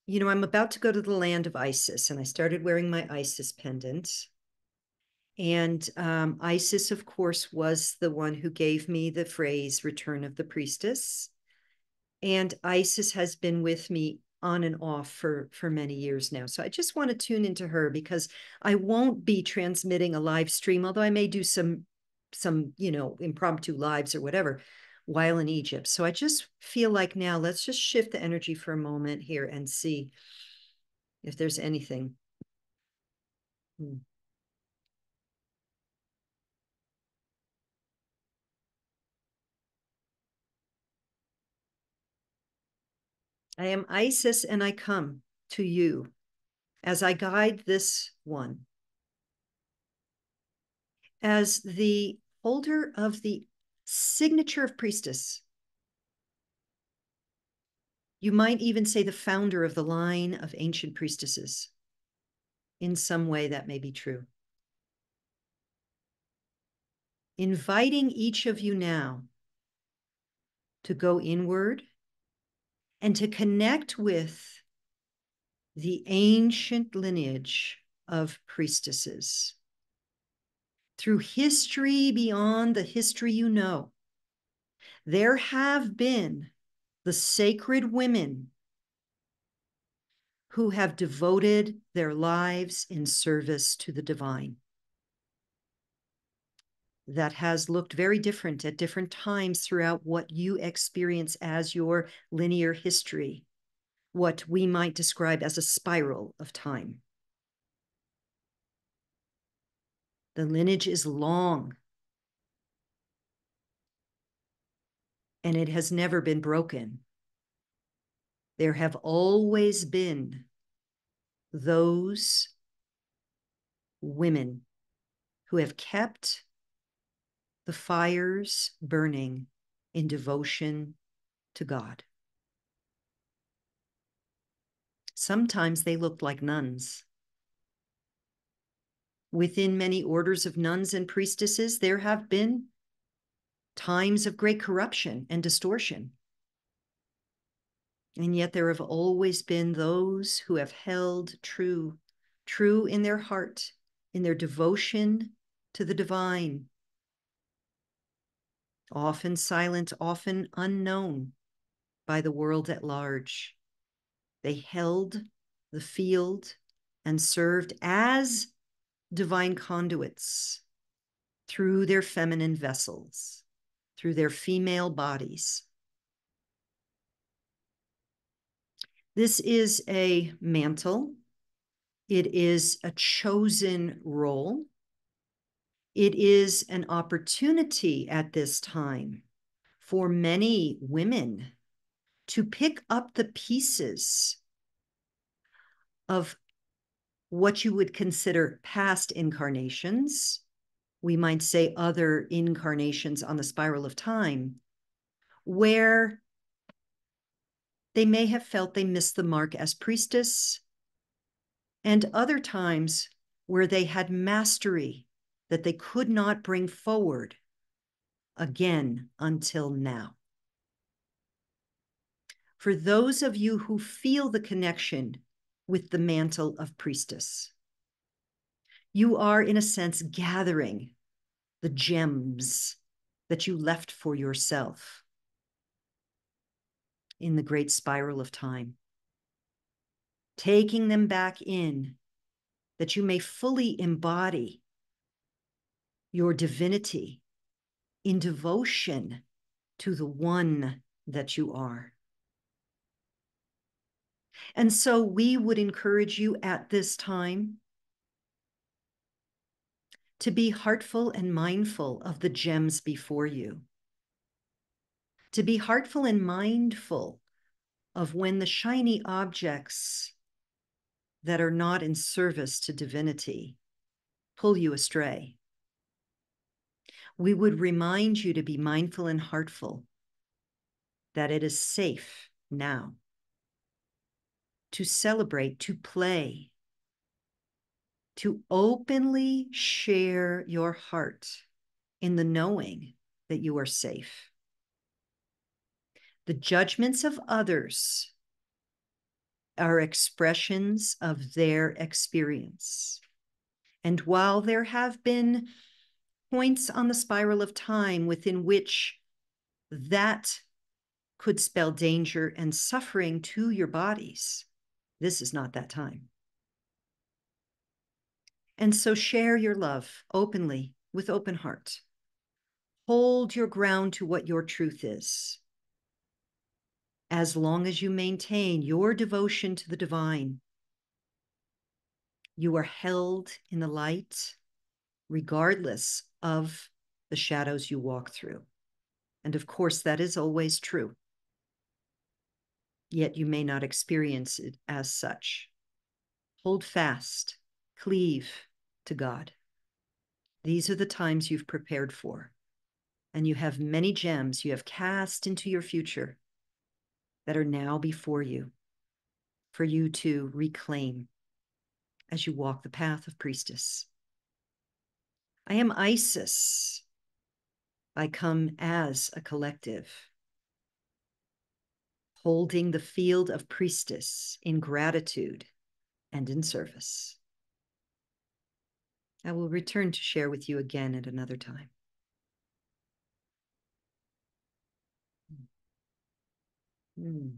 I'm about to go to the land of Isis, and I started wearing my Isis pendant. And Isis, of course, was the one who gave me the phrase "return of the priestess." And Isis has been with me on and off for many years now. So I just want to tune into her because I won't be transmitting a live stream, although I may do some impromptu lives or whatever while in Egypt. So I just feel like now let's just shift the energy for a moment here and see if there's anything. I am Isis and I come to you as I guide this one. As the holder of the signature of priestess, you might even say the founder of the line of ancient priestesses. In some way, that may be true. Inviting each of you now to go inward and to connect with the ancient lineage of priestesses. Through history beyond the history you know, there have been the sacred women who have devoted their lives in service to the divine. That has looked very different at different times throughout what you experience as your linear history, what we might describe as a spiral of time. The lineage is long, and it has never been broken. There have always been those women who have kept the fires burning in devotion to God. Sometimes they looked like nuns. Within many orders of nuns and priestesses, there have been times of great corruption and distortion. And yet there have always been those who have held true in their heart, in their devotion to the divine, often silent, often unknown by the world at large. They held the field and served as divine conduits through their feminine vessels, through their female bodies. This is a mantle. It is a chosen role. It is an opportunity at this time for many women to pick up the pieces of what you would consider past incarnations. We might say other incarnations on the spiral of time, where they may have felt they missed the mark as priestess, and other times where they had mastery that they could not bring forward again until now. For those of you who feel the connection with the mantle of priestess, you are, in a sense, gathering the gems that you left for yourself in the great spiral of time, taking them back in that you may fully embody your divinity in devotion to the one that you are. And so we would encourage you at this time to be heartful and mindful of the gems before you, to be heartful and mindful of when the shiny objects that are not in service to divinity pull you astray. We would remind you to be mindful and heartful that it is safe now to celebrate, to play, to openly share your heart in the knowing that you are safe. The judgments of others are expressions of their experience. And while there have been points on the spiral of time within which that could spell danger and suffering to your bodies, this is not that time. And so share your love openly with open heart. Hold your ground to what your truth is. As long as you maintain your devotion to the divine, you are held in the light, regardless of the shadows you walk through. And of course, that is always true. Yet you may not experience it as such. Hold fast, cleave to God. These are the times you've prepared for. And you have many gems you have cast into your future that are now before you for you to reclaim as you walk the path of Priestess. I am Isis. I come as a collective, holding the field of Priestess in gratitude and in service. I will return to share with you again at another time. Mm.